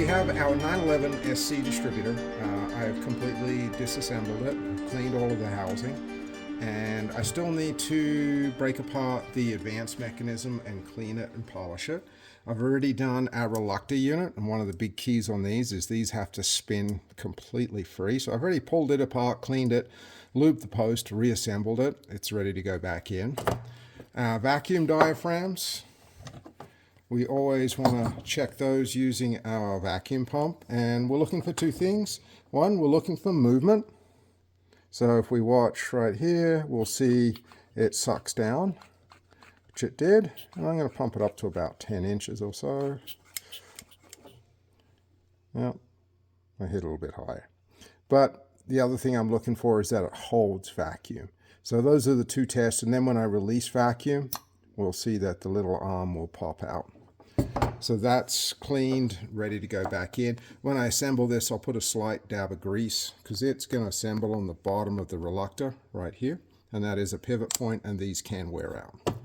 we have our 911 SC distributor. I've completely disassembled it, cleaned all of the housing, and I still need to break apart the advance mechanism and clean it and polish it. I've already done our reluctor unit, and one of the big keys on these is these have to spin completely free. So I've already pulled it apart, cleaned it, looped the post, reassembled it. It's ready to go back in. Vacuum diaphragms. We always want to check those using our vacuum pump, and we're looking for two things. One, we're looking for movement. So if we watch right here, we'll see it sucks down, which it did. And I'm going to pump it up to about 10 inches or so. Well, I hit a little bit higher. But the other thing I'm looking for is that it holds vacuum. So those are the two tests, and then when I release vacuum, we'll see that the little arm will pop out. So that's cleaned, ready to go back in. When I assemble this, I'll put a slight dab of grease because it's going to assemble on the bottom of the reluctor right here. And that is a pivot point, and these can wear out.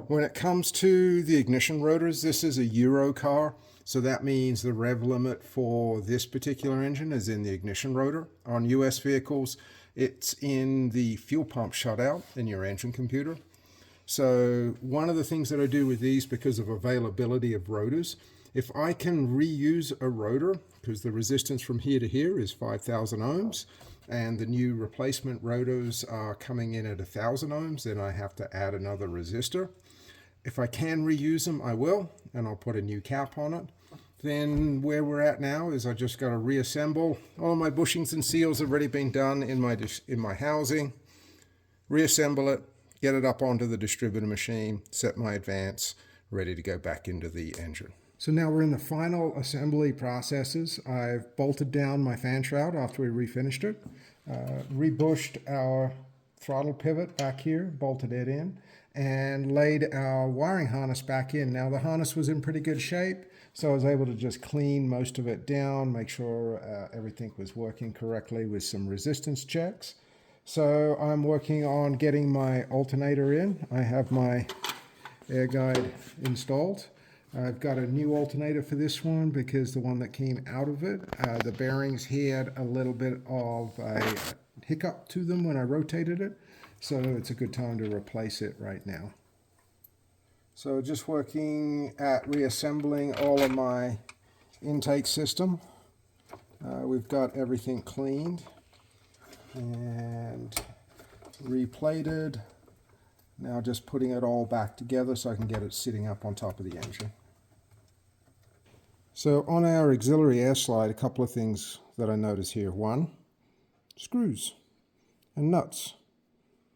When it comes to the ignition rotors, this is a Euro car. So that means the rev limit for this particular engine is in the ignition rotor. On US vehicles, it's in the fuel pump shutout in your engine computer. So one of the things that I do with these, because of availability of rotors, if I can reuse a rotor, because the resistance from here to here is 5,000 ohms, and the new replacement rotors are coming in at 1,000 ohms, then I have to add another resistor. If I can reuse them, I will, and I'll put a new cap on it. Then where we're at now is I just got to reassemble. All my bushings and seals have already been done in my housing. Reassemble it. Get it up onto the distributor machine, set my advance, ready to go back into the engine. So now we're in the final assembly processes. I've bolted down my fan shroud after we refinished it, rebushed our throttle pivot back here, bolted it in, and laid our wiring harness back in. Now the harness was in pretty good shape, so I was able to just clean most of it down, make sure everything was working correctly with some resistance checks. So I'm working on getting my alternator in. I have my air guide installed. I've got a new alternator for this one because the one that came out of it, the bearings had a little bit of a hiccup to them when I rotated it. So it's a good time to replace it right now. So just working at reassembling all of my intake system. We've got everything cleaned and replated. Now just putting it all back together so I can get it sitting up on top of the engine. So on our auxiliary air slide, a couple of things that I notice here. One, screws and nuts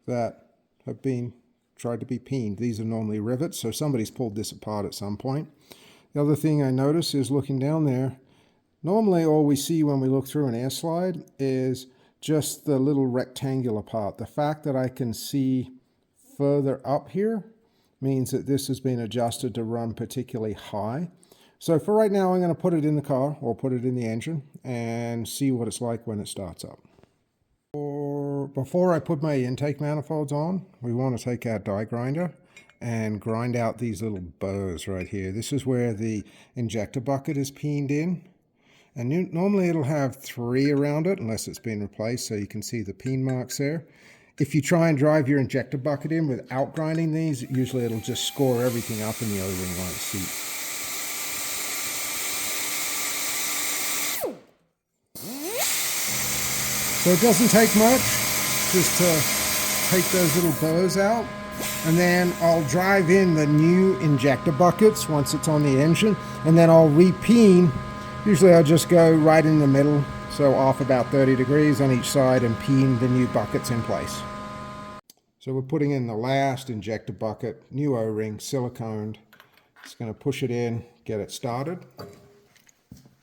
that have been tried to be peened. These are normally rivets, so somebody's pulled this apart at some point. The other thing I notice is looking down there, normally all we see when we look through an air slide is just the little rectangular part. The fact that I can see further up here means that this has been adjusted to run particularly high. So for right now, I'm going to put it in the car or put it in the engine and see what it's like when it starts up. Before I put my intake manifolds on, we want to take our die grinder and grind out these little burrs right here. This is where the injector bucket is peened in. And normally it'll have 3 around it unless it's been replaced, so you can see the peen marks there. If you try and drive your injector bucket in without grinding these, usually it'll just score everything up in the O-ring on its seat. So it doesn't take much just to take those little burrs out. And then I'll drive in the new injector buckets once it's on the engine, and then I'll re-peen. Usually I'll just go right in the middle, so off about 30 degrees on each side, and peen the new buckets in place. So we're putting in the last injector bucket, new O-ring, siliconed. Just going to push it in, get it started.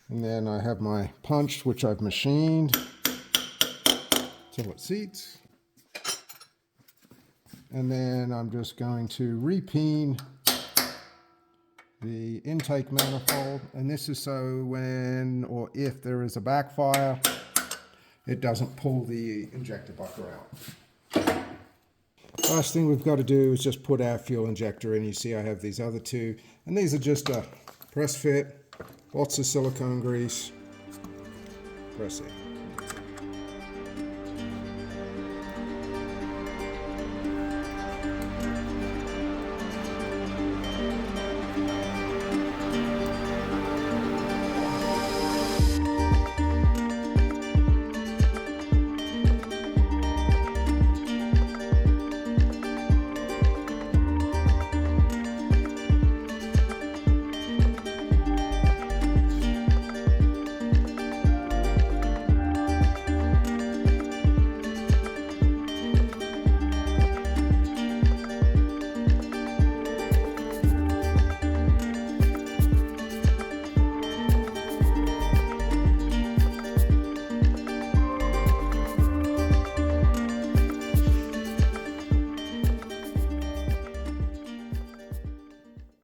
And then I have my punch, which I've machined till it seats. And then I'm just going to re-peen the intake manifold, and this is so when or if there is a backfire, it doesn't pull the injector bucket out. Last thing we've got to do is just put our fuel injector in. You see I have these other two, and these are just a press fit, Lots of silicone grease. Press it.